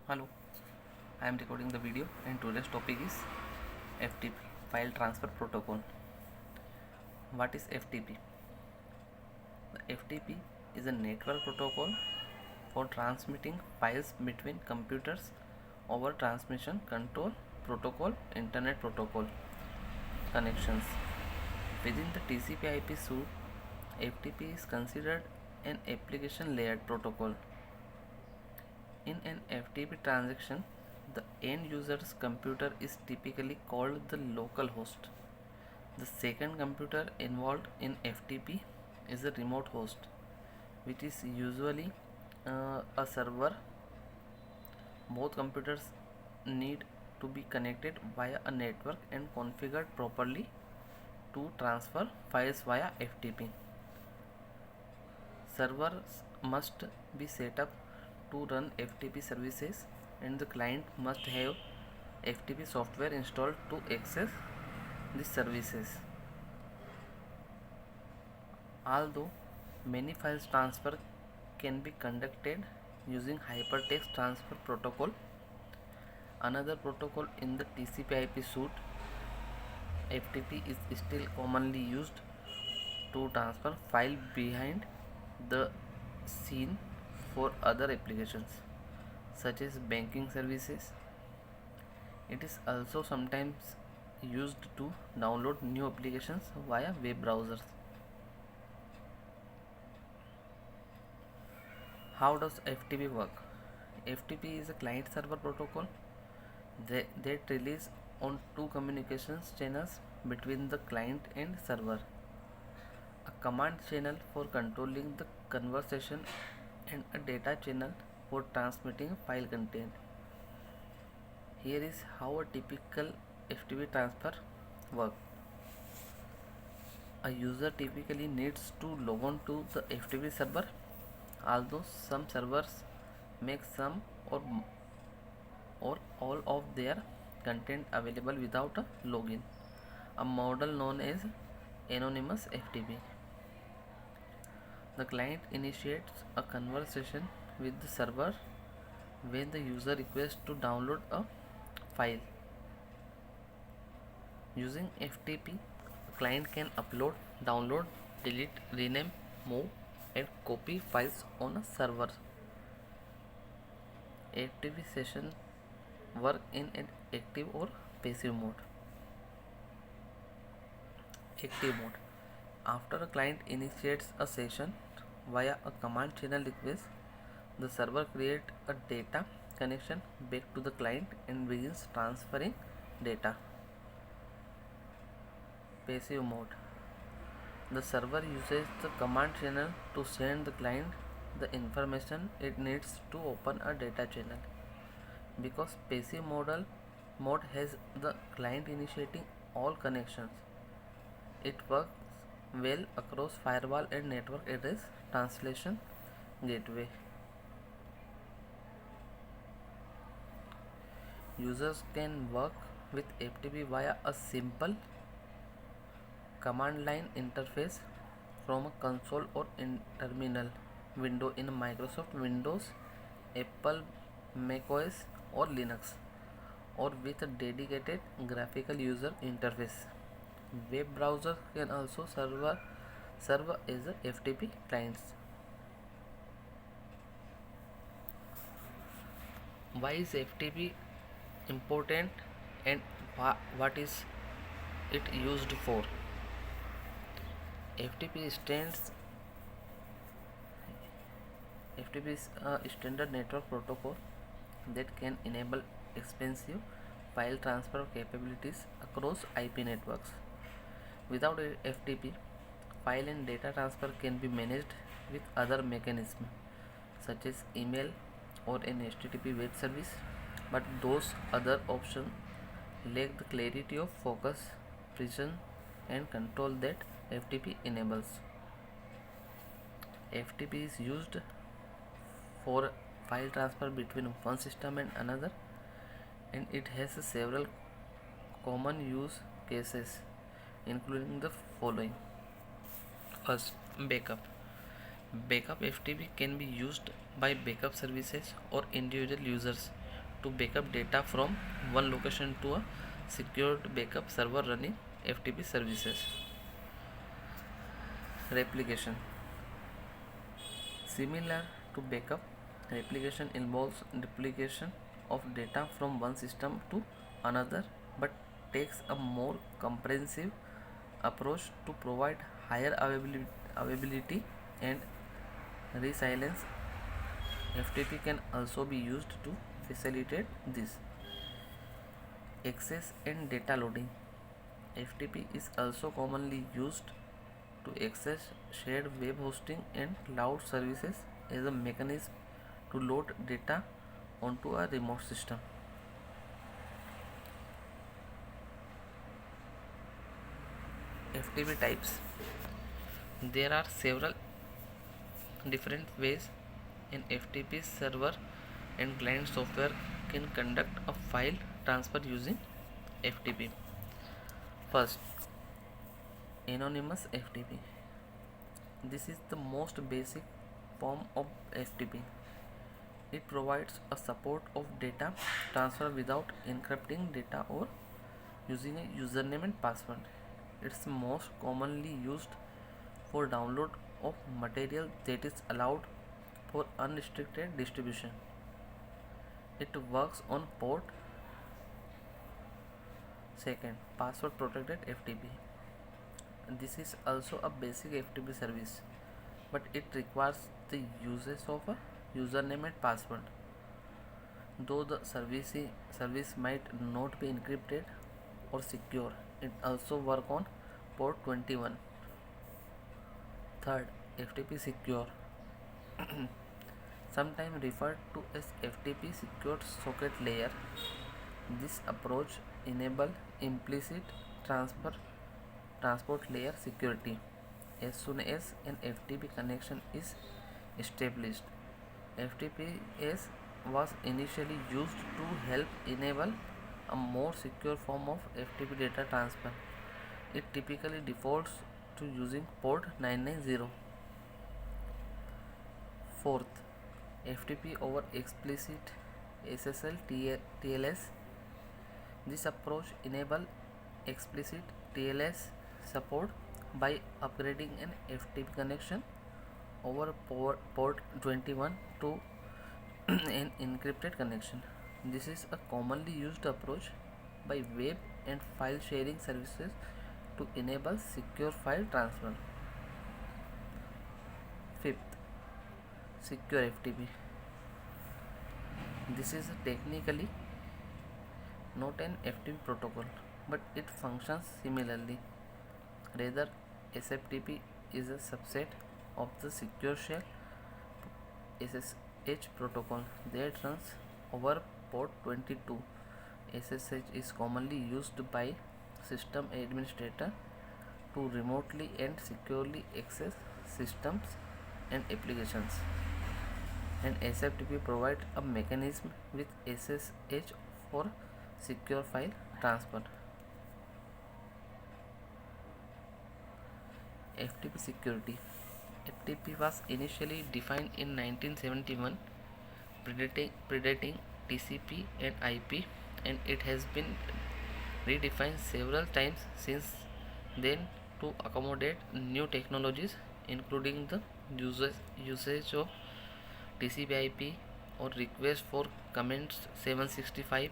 Hello, I am recording the video and today's topic is FTP, File Transfer Protocol. What is FTP? The FTP is a network protocol for transmitting files between computers over transmission control protocol, internet protocol connections. Within the TCP/IP suite, FTP is considered an application layered protocol. In an FTP transaction, the end user's computer is typically called the local host. The second computer involved in FTP is a remote host, which is usually a server. Both computers need to be connected via a network and configured properly to transfer files via FTP. Servers must be set up to run FTP services, and the client must have FTP software installed to access these services. Although many files transfer can be conducted using hypertext transfer protocol, another protocol in the TCP/IP suite, FTP is still commonly used to transfer file behind the scene for other applications such as banking services. It is also sometimes used to download new applications via web browsers. How does FTP work? FTP is a client server protocol that relies on two communications channels between the client and server. A command channel for controlling the conversation and a data channel for transmitting file content. Here is how a typical FTP transfer works. A user typically needs to log on to the FTP server, although some servers make some or all of their content available without a login, a model known as anonymous FTP. The client initiates a conversation with the server when the user requests to download a file. Using FTP, a client can upload, download, delete, rename, move, and copy files on a server. FTP session work in an active or passive mode. Active mode. After a client initiates a session via a command channel request, the server creates a data connection back to the client and begins transferring data. Passive mode. The server uses the command channel to send the client the information it needs to open a data channel. Because passive mode has the client initiating all connections, it works well across firewall and network address translation gateway. Users can work with FTP via a simple command line interface from a console or in terminal window in Microsoft Windows, Apple macOS or Linux, or with a dedicated graphical user interface. Web browser can also serve as a FTP clients. Why is FTP important and what is it used for? FTP stands FTP is a standard network protocol that can enable expensive file transfer capabilities across IP networks. Without FTP, file and data transfer can be managed with other mechanisms such as email or an HTTP web service, but those other options lack the clarity of focus, precision, and control that FTP enables. FTP is used for file transfer between one system and another, and it has several common use cases, including the following. First, backup. Backup FTP can be used by backup services or individual users to backup data from one location to a secured backup server running FTP services. Replication. Similar to backup, replication involves duplication of data from one system to another but takes a more comprehensive approach to provide higher availability and resilience. FTP can also be used to facilitate this. Access and data loading. FTP is also commonly used to access shared web hosting and cloud services as a mechanism to load data onto a remote system. FTP types. There are several different ways an FTP server and client software can conduct a file transfer using FTP. First, anonymous FTP. This is the most basic form of FTP. It provides a support of data transfer without encrypting data or using a username and password. It's most commonly used for download of material that is allowed for unrestricted distribution. It works on port. Second, password protected FTP. This is also a basic FTP service, but it requires the usage of a username and password. Though the service might not be encrypted or secure, it also works on port 21. Third, FTP secure, sometimes referred to as FTP secured socket layer. This approach enables implicit transport layer security as soon as an FTP connection is established. FTPS was initially used to help enable a more secure form of FTP data transfer. It typically defaults to using port 990. Fourth, FTP over explicit SSL TLS. This approach enables explicit TLS support by upgrading an FTP connection over port 21 to an encrypted connection. This is a commonly used approach by web and file sharing services to enable secure file transfer. Fifth, secure FTP. This is technically not an FTP protocol, but it functions similarly. Rather, SFTP is a subset of the Secure Shell SSH protocol that runs over port 22. SSH is commonly used by system administrator to remotely and securely access systems and applications, and SFTP provides a mechanism with SSH for secure file transfer. FTP security. FTP was initially defined in 1971, predating TCP and IP, and it has been redefined several times since then to accommodate new technologies, including the usage of TCP/IP or request for comments 765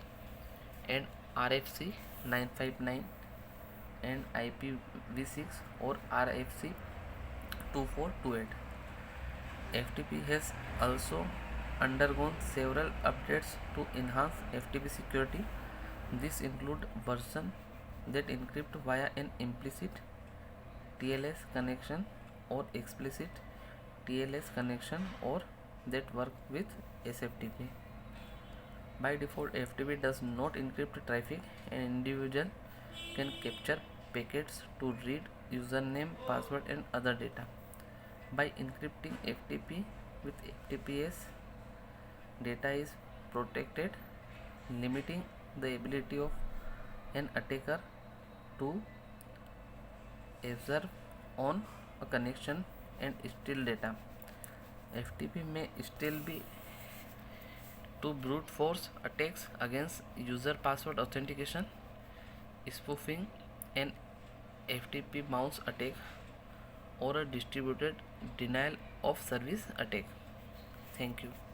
and RFC 959 and IPv6 or RFC 2428. FTP has also undergone several updates to enhance FTP security. These include versions that encrypt via an implicit TLS connection or explicit TLS connection, or that work with SFTP. By default, FTP does not encrypt traffic. An individual can capture packets to read username, password, and other data. By encrypting FTP with FTPS, data is protected, limiting the ability of an attacker to observe on a connection and steal data. FTP may still be to brute force attacks against user password authentication, spoofing, an FTP bounce attack, or a distributed denial of service attack. Thank you.